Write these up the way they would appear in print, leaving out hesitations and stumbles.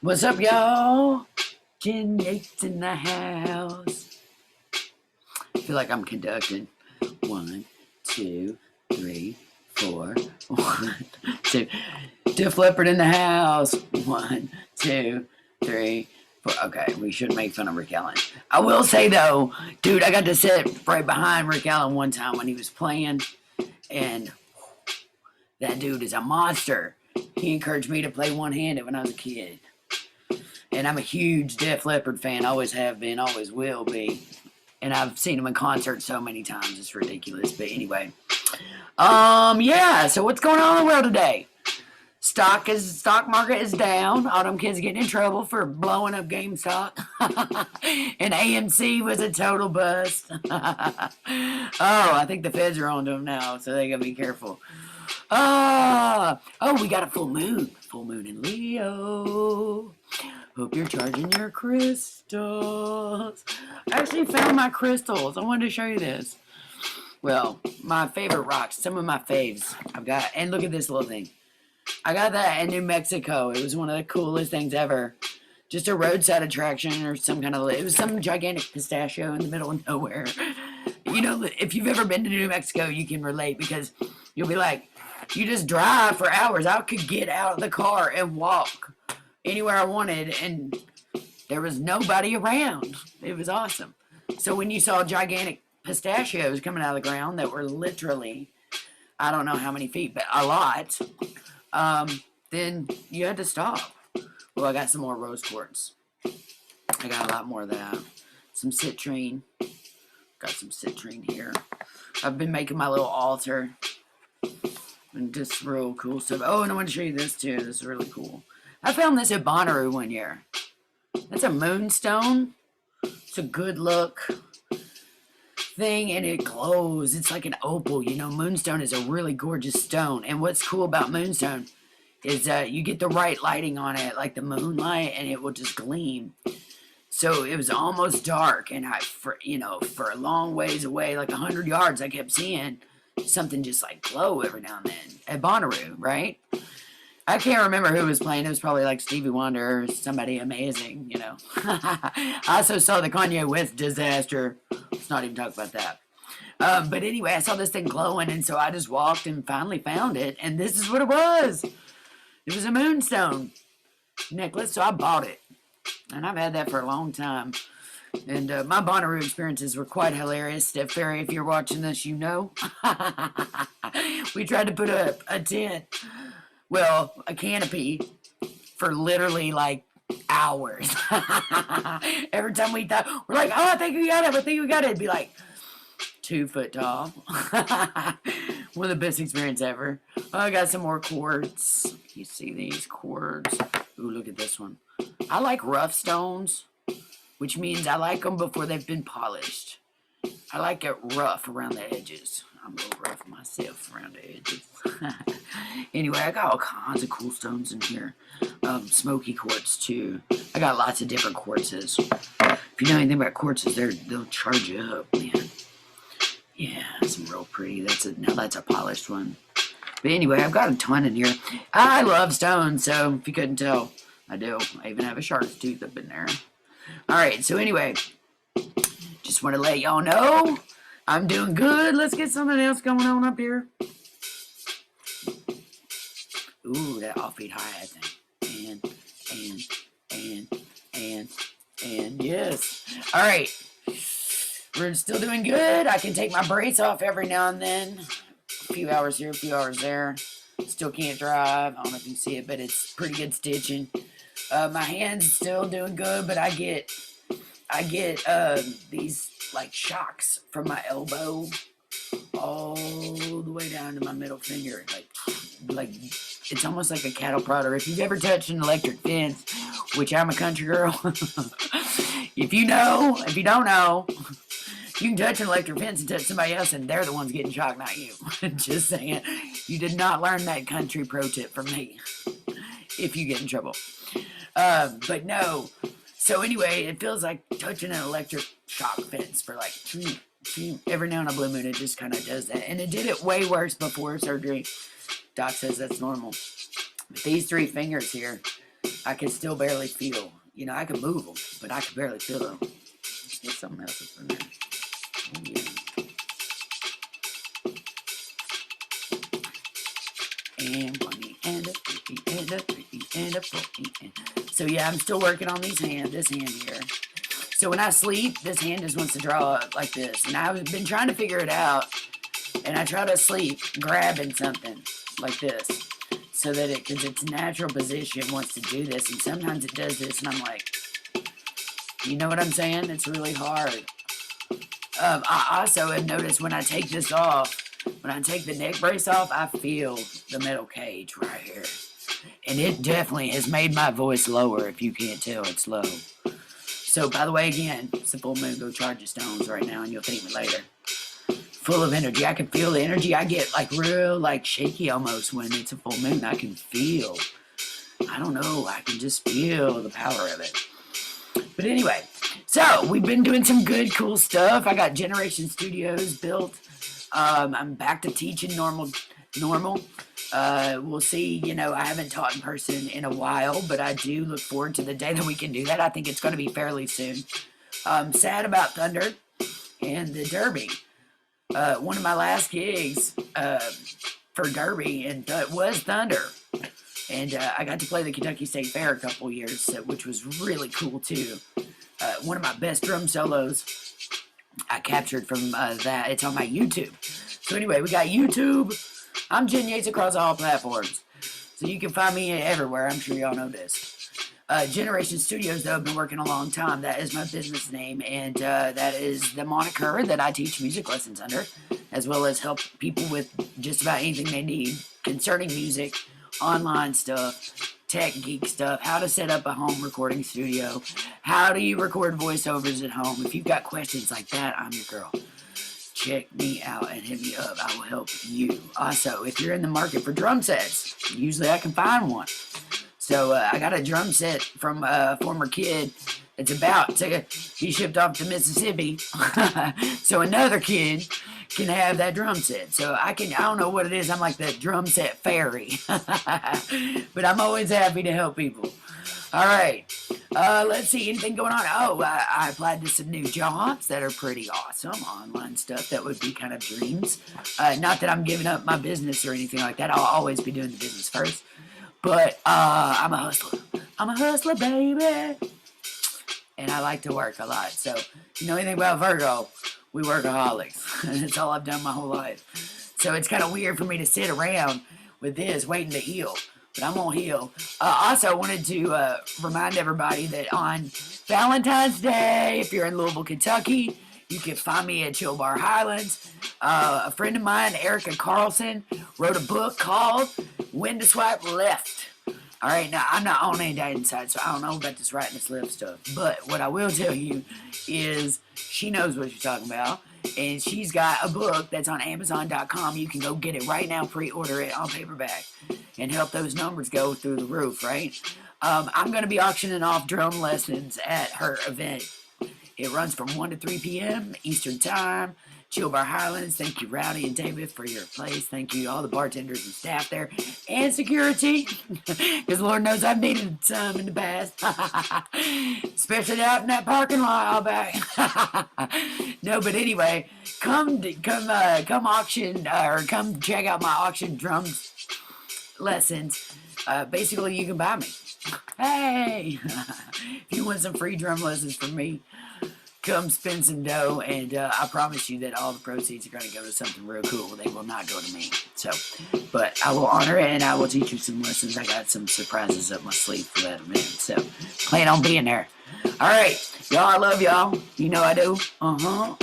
What's up, y'all? Jen Yates in the house. I feel like I'm conducting. 1, 2, 3, 4. 1, 2. Def Leppard in the house. 1, 2, 3, 4. Okay, we shouldn't make fun of Rick Allen. I will say though, dude, I got to sit right behind Rick Allen one time when he was playing, and that dude is a monster. He encouraged me to play one-handed when I was a kid. And I'm a huge Def Leppard fan. Always have been, always will be. And I've seen him in concert so many times. It's ridiculous. But anyway. Yeah. So what's going on in the world today? Stock market is down. All them kids getting in trouble for blowing up GameStop. And AMC was a total bust. I think the feds are on to them now, so they gotta be careful. We got a full moon. Full moon in Leo. Hope you're charging your crystals. I actually found my crystals. I wanted to show you this. Well, my favorite rocks. Some of my faves I've got. And look at this little thing. I got that in New Mexico. It was one of the coolest things ever. Just a roadside attraction or some kind of... It was some gigantic pistachio in the middle of nowhere. You know, if you've ever been to New Mexico, you can relate because you'll be like, you just drive for hours. I could get out of the car and walk anywhere I wanted, and there was nobody around. It was awesome. So when you saw gigantic pistachios coming out of the ground that were literally, I don't know how many feet, but a lot, then you had to stop. Well, I got some more rose quartz. I got a lot more of that. Some citrine. Got some citrine here. I've been making my little altar. And just real cool stuff. Oh, and I want to show you this too. This is really cool. I found this at Bonnaroo one year. That's a moonstone. It's a good look thing, and it glows. It's like an opal. You know, moonstone is a really gorgeous stone. And what's cool about moonstone is that you get the right lighting on it, like the moonlight, and it will just gleam. So it was almost dark, and for a long ways away, like 100 yards, I kept seeing something just like glow every now and then at Bonnaroo, right? I can't remember who was playing. It was probably like Stevie Wonder or somebody amazing, you know. I also saw the Kanye West disaster. Let's not even talk about that. But anyway, I saw this thing glowing, and so I just walked and finally found it, and this is what it was. It was a moonstone necklace, so I bought it. And I've had that for a long time. And my Bonnaroo experiences were quite hilarious. Steph Ferry, if you're watching this, you know. We tried to put up a tent. Well, a canopy for literally like hours. Every time we thought, we're like, oh, I think we got it. It'd be like 2 foot tall. One of the best experiences ever. Oh, I got some more quartz. You see these quartz? Ooh, look at this one. I like rough stones, which means I like them before they've been polished. I like it rough around the edges. I'm a little rough myself around the edges. Anyway, I got all kinds of cool stones in here. Smoky quartz, too. I got lots of different quartzes. If you know anything about quartzes, they'll charge you up, man. Yeah, some real pretty. Now that's a polished one. But anyway, I've got a ton in here. I love stones, so if you couldn't tell, I do. I even have a shark's tooth up in there. Alright, so anyway, just want to let y'all know I'm doing good. Let's get something else going on up here. Ooh, that offbeat high, I think. And yes. Alright. We're still doing good. I can take my brace off every now and then. A few hours here, a few hours there. Still can't drive. I don't know if you can see it, but it's pretty good stitching. My hand's still doing good, but I get these like shocks from my elbow all the way down to my middle finger. Like it's almost like a cattle prodder. If you've ever touched an electric fence, which I'm a country girl, if you don't know, you can touch an electric fence and touch somebody else, and they're the ones getting shocked, not you. Just saying. You did not learn that country pro tip from me. If you get in trouble. But no. So anyway, it feels like touching an electric shock fence for like every now and a blue moon. It just kind of does that. And it did it way worse before surgery. Doc says that's normal. But these 3 fingers here, I can still barely feel. You know, I can move them, but I can barely feel them. There's something else up in there. Oh, yeah. And 20 and a 50 and a 30 and a 40 and... So yeah, I'm still working on this hand here. So when I sleep, this hand just wants to draw up like this. And I've been trying to figure it out. And I try to sleep grabbing something like this. So that because its natural position wants to do this. And sometimes it does this and I'm like, you know what I'm saying? It's really hard. I also have noticed when I take this off, when I take the neck brace off, I feel the metal cage right here. And it definitely has made my voice lower, if you can't tell, it's low. So, by the way, again, it's the full moon. Go charge your stones right now, and you'll thank me later. Full of energy. I can feel the energy. I get, like, real, like, shaky almost when it's a full moon. I can feel. I don't know. I can just feel the power of it. But anyway, so, we've been doing some good, cool stuff. I got Generation Studios built. I'm back to teaching normal. We'll see, you know, I haven't taught in person in a while, but I do look forward to the day that we can do that. I think it's going to be fairly soon. Sad about Thunder and the Derby. One of my last gigs for Derby and was Thunder. And I got to play the Kentucky State Fair a couple years, which was really cool too. One of my best drum solos I captured from that. It's on my YouTube. So anyway, we got YouTube. I'm Jen Yates across all platforms. So you can find me everywhere. I'm sure y'all know this. Generation Studios, though, I've been working a long time. That is my business name. And that is the moniker that I teach music lessons under. As well as help people with just about anything they need concerning music, online stuff, tech geek stuff, how to set up a home recording studio, how do you record voiceovers at home. If you've got questions like that, I'm your girl. Check me out and hit me up. I will help you. Also, if you're in the market for drum sets, usually I can find one. So I got a drum set from a former kid. It's about to be shipped off to Mississippi. So another kid can have that drum set. So I don't know what it is. I'm like the drum set fairy. But I'm always happy to help people. All right. Let's see, anything going on? Oh, I applied to some new jobs that are pretty awesome. Online stuff that would be kind of dreams. Not that I'm giving up my business or anything like that. I'll always be doing the business first. But I'm a hustler. I'm a hustler, baby. And I like to work a lot. So, you know anything about Virgo? We workaholics. That's all I've done my whole life. So it's kind of weird for me to sit around with this waiting to heal. But I'm going to heal. Also, I wanted to remind everybody that on Valentine's Day, if you're in Louisville, Kentucky, you can find me at Chill Bar Highlands. A friend of mine, Erica Carlson, wrote a book called When to Swipe Left. All right, now, I'm not on any dating site, so I don't know about this right and this left stuff. But what I will tell you is she knows what she's talking about. And she's got a book that's on Amazon.com. You can go get it right now, pre-order it on paperback, and help those numbers go through the roof, right? I'm going to be auctioning off drum lessons at her event. It runs from 1 to 3 p.m. Eastern Time. Chill Bar Highlands. Thank you, Rowdy and David, for your place. Thank you, all the bartenders and staff there. And security. Because Lord knows I've needed some in the past. Especially out in that parking lot all back. No, but anyway, come auction, or come check out my auction drums lessons. Basically, you can buy me. Hey! If you want some free drum lessons from me, come spend some dough, and I promise you that all the proceeds are going to go to something real cool. They will not go to me. So, but I will honor it, and I will teach you some lessons. I got some surprises up my sleeve for that event. So, plan on being there. All right. Y'all, I love y'all. You know I do. Uh-huh.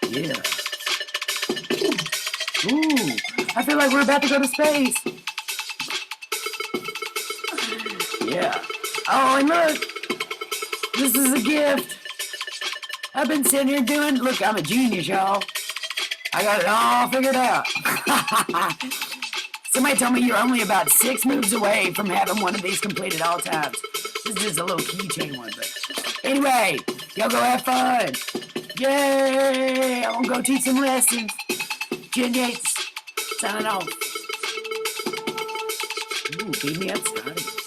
Yeah. Ooh. I feel like we're about to go to space. Yeah. Oh, and look. This is a gift. I've been sitting here doing... Look, I'm a genius, y'all. I got it all figured out. Somebody told me you're only about 6 moves away from having one of these completed all times. This is just a little keychain one, but... Anyway, y'all go have fun. Yay! I'm gonna go teach some lessons. Jen Yates, signing off. Ooh, beat me up, Scotty.